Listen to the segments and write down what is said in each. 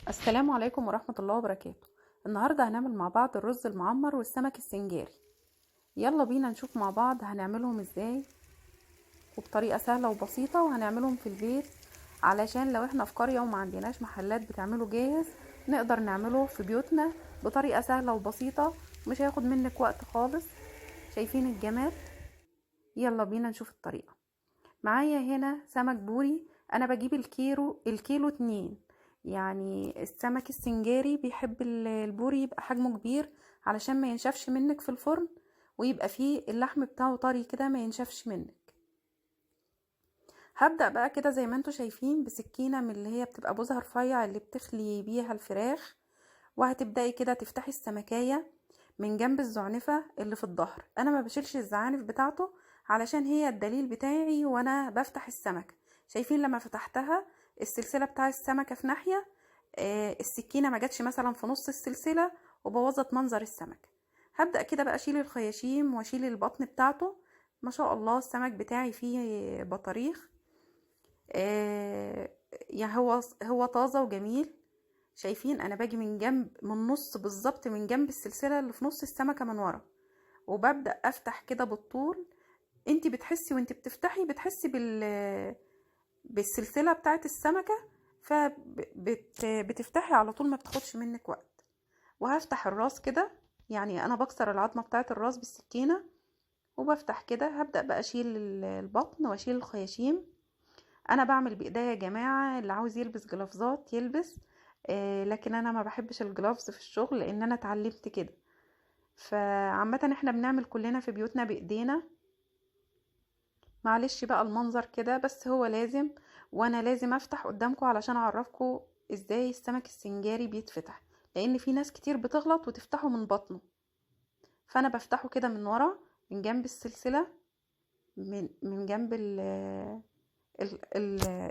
السلام عليكم ورحمة الله وبركاته. النهاردة هنعمل مع بعض الرز المعمر والسمك السنجاري. يلا بينا نشوف مع بعض هنعملهم ازاي وبطريقة سهلة وبسيطة، وهنعملهم في البيت علشان لو احنا في قرية وما عندناش محلات بتعمله جاهز نقدر نعمله في بيوتنا بطريقة سهلة وبسيطة، مش هياخد منك وقت خالص. شايفين الجمال؟ يلا بينا نشوف الطريقة. معايا هنا سمك بوري، انا بجيب الكيلو 2. يعني السمك السنجاري بيحب البوري يبقى حجمه كبير علشان ما ينشفش منك في الفرن، ويبقى فيه اللحم بتاعه طري كده ما ينشفش منك. هبدأ بقى كده زي ما انتوا شايفين بسكينة من اللي هي بتبقى بوزها رفيع اللي بتخلي بيها الفراخ، وهتبدأي كده تفتحي السمكية من جنب الزعنفة اللي في الظهر. انا ما بشيلش الزعانف بتاعته علشان هي الدليل بتاعي وانا بفتح السمكة. شايفين لما فتحتها السلسلة بتاع السمكة في ناحية، السكينة ما جاتش مثلا في نص السلسلة وبوظت منظر السمكة. هبدأ كده بقى اشيل الخياشيم واشيل البطن بتاعته. ما شاء الله السمك بتاعي فيه بطاريخ، يعني هو طازة وجميل. شايفين انا باجي من جنب من نص بالظبط من جنب السلسلة اللي في نص السمكة من ورا، وببدأ افتح كده بالطول. انتي بتحسي وانتي بتفتحي بتحسي بالسلسلة بتاعت السمكة، فبتفتحي على طول ما بتاخدش منك وقت. وهفتح الراس كده، يعني انا بكسر العظمة بتاعت الراس بالسكينة وبفتح كده. هبدأ بقى اشيل البطن واشيل الخياشيم. انا بعمل بايديا يا جماعة، اللي عاوز يلبس جلافزات يلبس، لكن انا ما بحبش الجلافز في الشغل لان انا اتعلمت كده. فعامة احنا بنعمل كلنا في بيوتنا بايدينا. معلش بقى المنظر كده بس هو لازم، وانا لازم افتح قدامكم علشان اعرفكم ازاي السمك السنجاري بيتفتح، لان في ناس كتير بتغلط وتفتحه من بطنه. فانا بفتحه كده من ورا من جنب السلسلة، من جنب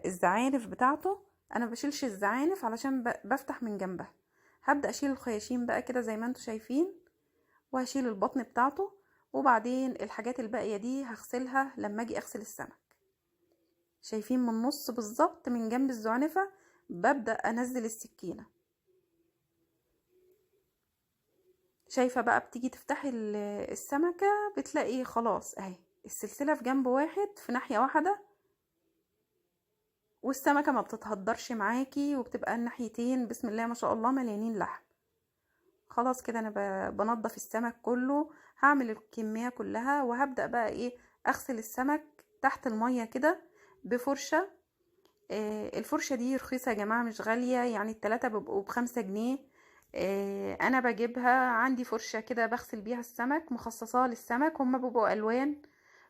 الزعانف بتاعته. انا بشيلش الزعانف علشان بفتح من جنبها. هبدأ اشيل الخياشيم بقى كده زي ما انتوا شايفين، وهشيل البطن بتاعته، وبعدين الحاجات الباقية دي هغسلها لما اجي اغسل السمك. شايفين من النص بالظبط من جنب الزعنفة ببدأ انزل السكينة. شايفة بقى بتيجي تفتحي السمكة بتلاقي خلاص اهي السلسلة في جنب واحد في ناحية واحدة، والسمكة ما بتتهدرش معاكي وبتبقى الناحيتين بسم الله ما شاء الله مليانين لحم. خلاص كده انا بنضف السمك كله. هعمل الكمية كلها وهبدأ بقى ايه اغسل السمك تحت المية كده بفرشة. الفرشة دي رخيصة يا جماعة مش غالية، يعني التلاتة بيبقوا ب5 جنيه. انا بجيبها عندي فرشة كده بغسل بيها السمك مخصصة للسمك، هما بيبقوا الوان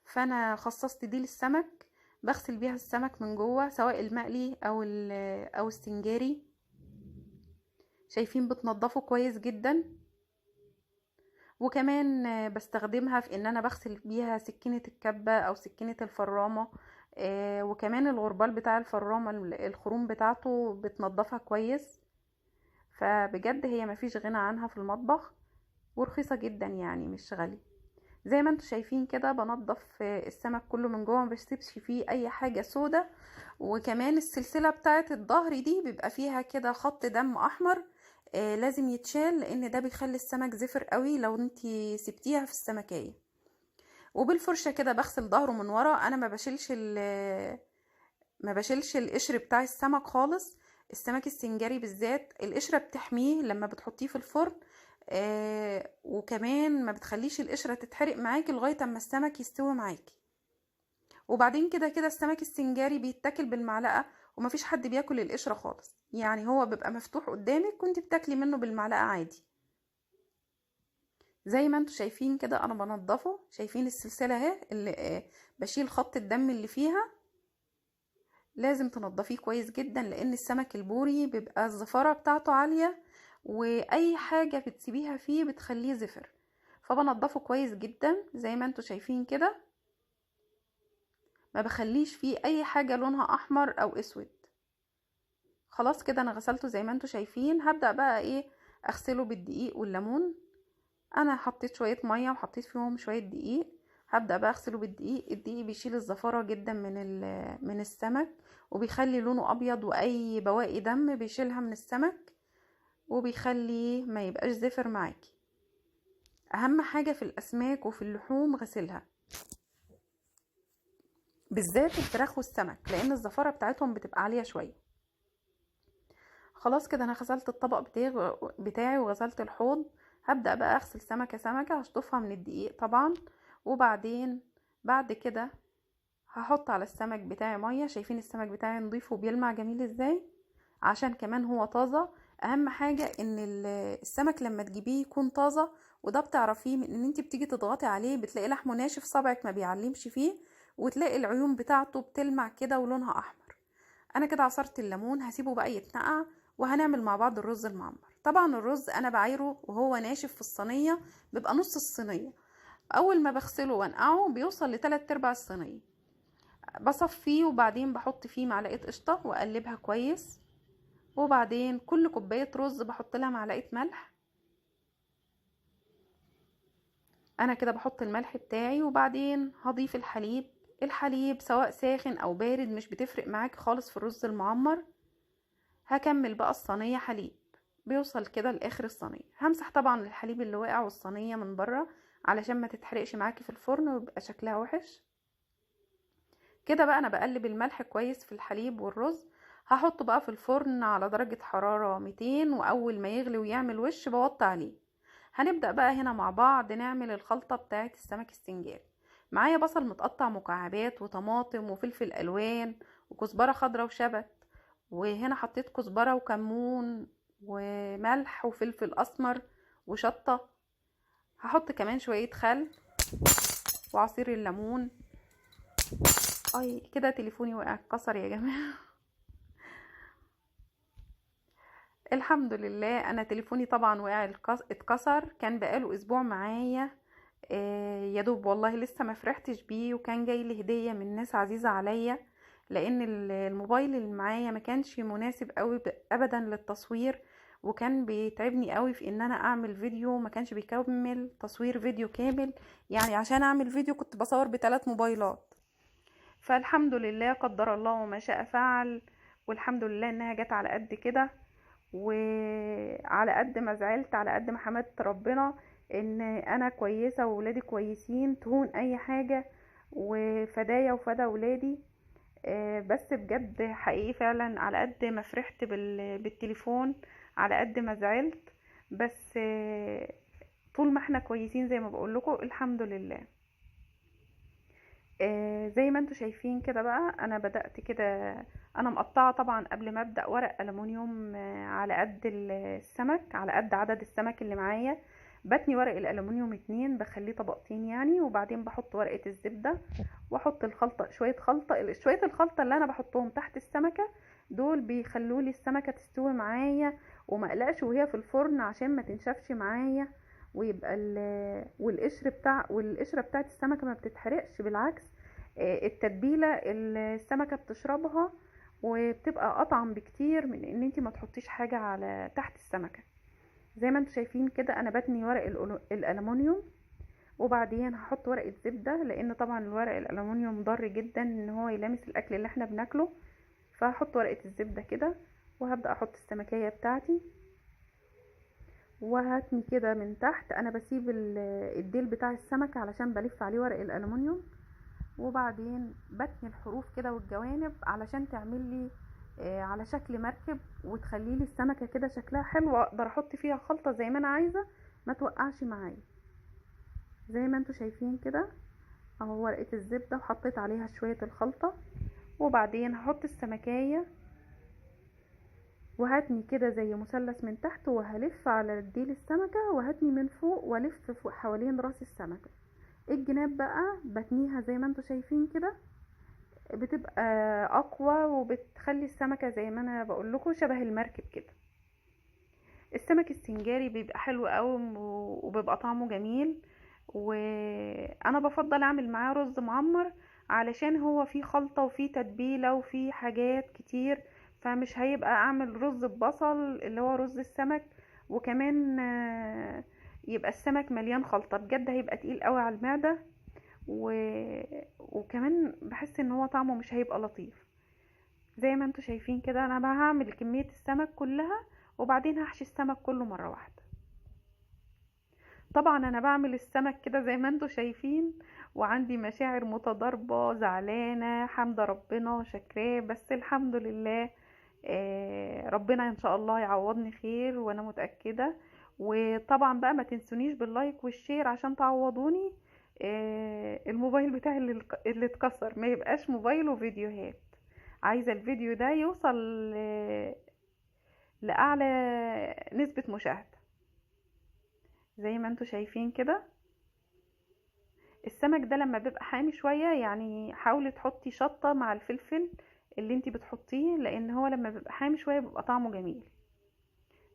فانا خصصت دي للسمك. بغسل بيها السمك من جوه سواء المقلي او السنجاري. شايفين بتنضفه كويس جدا. وكمان بستخدمها في ان انا بغسل بيها سكينة الكبة او سكينة الفرامة. وكمان الغربال بتاع الفرامة الخروم بتاعته بتنضفها كويس. فبجد هي مفيش غنى عنها في المطبخ، ورخيصة جدا يعني مش غالية. زي ما انتوا شايفين كده بنضف السمك كله من جوه، ما بسيبش فيه اي حاجة سودة. وكمان السلسلة بتاعت الظهر دي بيبقى فيها كده خط دم احمر، لازم يتشال لان ده بيخلي السمك زفر قوي لو انتي سبتيها في السمكية. وبالفرشة كده بغسل ظهره من ورا. انا ما بشيلش القشر بتاع السمك خالص. السمك السنجاري بالذات القشرة بتحميه لما بتحطيه في الفرن، وكمان ما بتخليش القشرة تتحرق معاكي لغاية اما السمك يستوي معاكي. وبعدين كده كده السمك السنجاري بيتاكل بالمعلقة، ومفيش حد بياكل القشرة خالص، يعني هو بيبقى مفتوح قدامك وانت بتاكلي منه بالمعلقة عادي. زي ما انتوا شايفين كده انا بنضفه. شايفين السلسلة اهي اللي بشيل خط الدم اللي فيها. لازم تنضفيه كويس جدا لان السمك البوري بيبقى الزفارة بتاعته عالية، واي حاجة بتسيبيها فيه بتخليه زفر. فبنضفه كويس جدا زي ما انتوا شايفين كده، ما بخليش فيه اي حاجة لونها احمر او اسود. خلاص كده انا غسلته زي ما انتوا شايفين. هبدأ بقى ايه اغسله بالدقيق والليمون. انا حطيت شوية مية وحطيت فيهم شوية دقيق. هبدأ بقى اغسله بالدقيق. الدقيق بيشيل الزفارة جدا من السمك، وبيخلي لونه ابيض، واي بواقي دم بيشيلها من السمك، وبيخليه ما يبقاش زفر معاكي. اهم حاجة في الاسماك وفي اللحوم غسلها، بالذات الفراخ والسمك، لان الزفارة بتاعتهم بتبقى عالية شوية. خلاص كده انا غسلت الطبق بتاعي وغسلت الحوض. هبدأ بقى اغسل سمكة سمكة، هشطفها من الدقيق طبعا. وبعدين بعد كده هحط على السمك بتاعي مية. شايفين السمك بتاعي نضيف وبيلمع جميل ازاي؟ عشان كمان هو طازة. اهم حاجة ان السمك لما تجيبيه يكون طازة، وده بتعرفيه من ان انت بتيجي تضغطي عليه بتلاقي لحمه ناشف، صبعك ما بيعلمش فيه، وتلاقي العيون بتاعته بتلمع كده ولونها احمر. انا كده عصرت الليمون، هسيبه بقى يتنقع، وهنعمل مع بعض الرز المعمر. طبعا الرز انا بعايره وهو ناشف في الصينية، بيبقى نص الصينية. اول ما بغسله وانقعه بيوصل لتلات ارباع الصينية. بصفيه وبعدين بحط فيه معلقة قشطة واقلبها كويس. وبعدين كل كوباية رز بحط لها معلقة ملح. انا كده بحط الملح بتاعي، وبعدين هضيف الحليب. الحليب سواء ساخن او بارد مش بتفرق معاك خالص في الرز المعمر. هكمل بقى الصينية حليب، بيوصل كده لاخر الصينية. همسح طبعا الحليب اللي واقع والصينية من بره علشان ما تتحرقش معاكي في الفرن ويبقى شكلها وحش. كده بقى انا بقلب الملح كويس في الحليب والرز. هحطه بقى في الفرن على درجة حرارة 200، واول ما يغلي ويعمل وش بوطي عليه. هنبدأ بقى هنا مع بعض نعمل الخلطة بتاعة السمك السنجاري. معايا بصل متقطع مكعبات، وطماطم، وفلفل الوان، وكزبرة خضراء، وشبت. وهنا حطيت كزبرة وكمون وملح وفلفل اسمر وشطة. هحط كمان شوية خل وعصير الليمون. اي كده تليفوني وقع اتكسر يا جماعة. الحمد لله، انا تليفوني طبعا وقع اتكسر، كان بقاله اسبوع معايا. يا دوب والله لسه ما فرحتش بيه، وكان جاي لي هدية من ناس عزيزة عليا، لان الموبايل اللي معايا ما كانش مناسب قوي ابدا للتصوير، وكان بيتعبني قوي في ان انا اعمل فيديو، ما كانش بيكمل تصوير فيديو كامل. يعني عشان اعمل فيديو كنت بصور ب3 موبايلات. فالحمد لله قدر الله وما شاء فعل، والحمد لله انها جت على قد كده. وعلى قد ما زعلت على قد ما حمدت ربنا ان انا كويسة وولادي كويسين تهون اي حاجة، وفدايا وفدا ولادي. بس بجد حقيقي فعلا على قد ما فرحت بالتليفون على قد ما زعلت. بس طول ما احنا كويسين زي ما بقول لكم الحمد لله. زي ما انتوا شايفين كده بقى انا بدأت كده. انا مقطعة طبعا قبل ما ابدأ ورق ألمونيوم على قد السمك، على قد عدد السمك اللي معايا. بتني ورق الألمونيوم 2، بخليه طبقتين يعني. وبعدين بحط ورقة الزبدة، واحط الخلطة شوية الخلطة اللي انا بحطهم تحت السمكة دول بيخلوا لي السمكة تستوي معايا وما اقلقش وهي في الفرن عشان ما تنشفش معايا، ويبقى والقشرة بتاعت السمكة ما بتتحرقش، بالعكس. التتبيلة السمكة بتشربها وبتبقى اطعم بكتير من ان انتي ما تحطيش حاجة على تحت السمكة. زي ما انتوا شايفين كده انا بتني ورق الالومنيوم، وبعدين هحط ورقة زبدة، لان طبعا الورق الالومنيوم ضار جدا ان هو يلامس الاكل اللي احنا بناكله. فهحط ورقة الزبدة كده، وهبدأ احط السمكية بتاعتي، وهتني كده من تحت. انا بسيب الديل بتاع السمكة علشان بلف عليه ورق الالومنيوم، وبعدين بتني الحروف كده والجوانب علشان تعمل لي على شكل مركب، وتخلي لي السمكة كده شكلها حلو، واقدر احط فيها خلطة زي ما انا عايزة ما توقعش معايا. زي ما انتوا شايفين كده اهو ورقة الزبدة وحطيت عليها شوية الخلطة، وبعدين هحط السمكية وهتني كده زي مثلث من تحت، وهلف على ديل السمكة وهتني من فوق والف فوق حوالين راس السمكة. الجناب بقى بتنيها زي ما انتوا شايفين كده، بتبقى اقوى وبتخلي السمكة زي ما انا بقول لكم شبه المركب كده. السمك السنجاري بيبقى حلو قوي وبيبقى طعمه جميل، وانا بفضل اعمل معاه رز معمر علشان هو فيه خلطة وفيه تتبيلة وفيه حاجات كتير. فمش هيبقى اعمل رز ببصل اللي هو رز السمك، وكمان يبقى السمك مليان خلطة، بجد هيبقى تقيل قوي على المعدة. و... وكمان بحس ان هو طعمه مش هيبقى لطيف. زي ما انتوا شايفين كده انا بقى هعمل كمية السمك كلها، وبعدين هحشي السمك كله مرة واحدة. طبعا انا بعمل السمك كده زي ما انتوا شايفين، وعندي مشاعر متضاربة، زعلانة، حامدة ربنا، شكراه، بس الحمد لله. ربنا ان شاء الله يعوضني خير وانا متأكدة. وطبعا بقى ما تنسونيش باللايك والشير عشان تعوضوني. الموبايل بتاعي اللي اتكسر ما يبقاش موبايل وفيديوهات. عايزة الفيديو ده يوصل لأعلى نسبة مشاهدة. زي ما انتوا شايفين كده السمك ده لما بيبقى حامي شوية، يعني حاولي تحطي شطة مع الفلفل اللي انتي بتحطيه، لان هو لما بيبقى حامي شوية بيبقى طعمه جميل.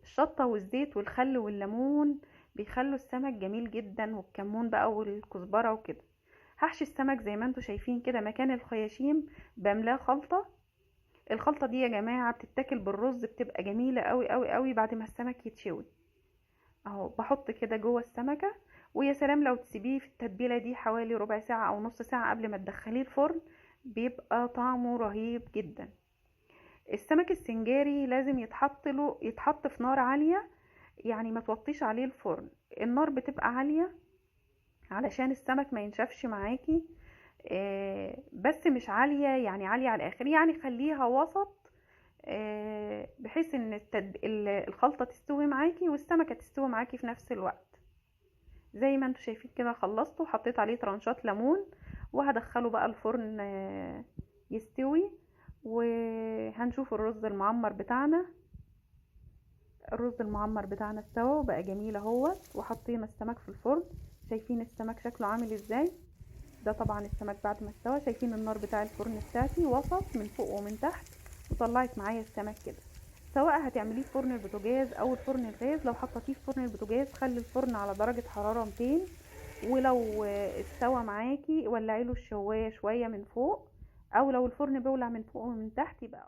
الشطة والزيت والخل والليمون بيخلوا السمك جميل جدا، والكمون بقى والكزبرة وكده. هحشي السمك زي ما انتوا شايفين كده، مكان الخياشيم بملاه خلطة. الخلطة دي يا جماعة بتتاكل بالرز، بتبقى جميلة قوي قوي قوي بعد ما السمك يتشوي. اهو بحط كده جوه السمكة. ويا سلام لو تسيبيه في التتبيلة دي حوالي ربع ساعة او نص ساعة قبل ما تدخليه الفرن، بيبقى طعمه رهيب جدا. السمك السنجاري لازم يتحط في نار عالية، يعني ما توطيش عليه الفرن. النار بتبقى عالية علشان السمك ما ينشفش معاكي. بس مش عالية يعني عالية على الاخر، يعني خليها وسط. بحيث ان الخلطة تستوي معاكي والسمكة تستوي معاكي في نفس الوقت. زي ما انتوا شايفين كده خلصته وحطيت عليه ترانشات ليمون، وهدخله بقى الفرن يستوي. وهنشوف الرز المعمر بتاعنا. الرز المعمر بتاعنا استوى وبقى جميل اهوت، وحطينا السمك في الفرن. شايفين السمك شكله عامل ازاي؟ ده طبعا السمك بعد ما استوى. شايفين النار بتاع الفرن بتاعتي وسط من فوق ومن تحت، وطلعت معايا السمك كده. سواء هتعمليه في فرن البوتاجاز او الفرن الغاز. لو حطيتيه في فرن البوتاجاز خلي الفرن على درجة حرارة 200. ولو استوى معاكي ولعي له الشواية شوية من فوق، او لو الفرن بيولع من فوق ومن تحت يبقى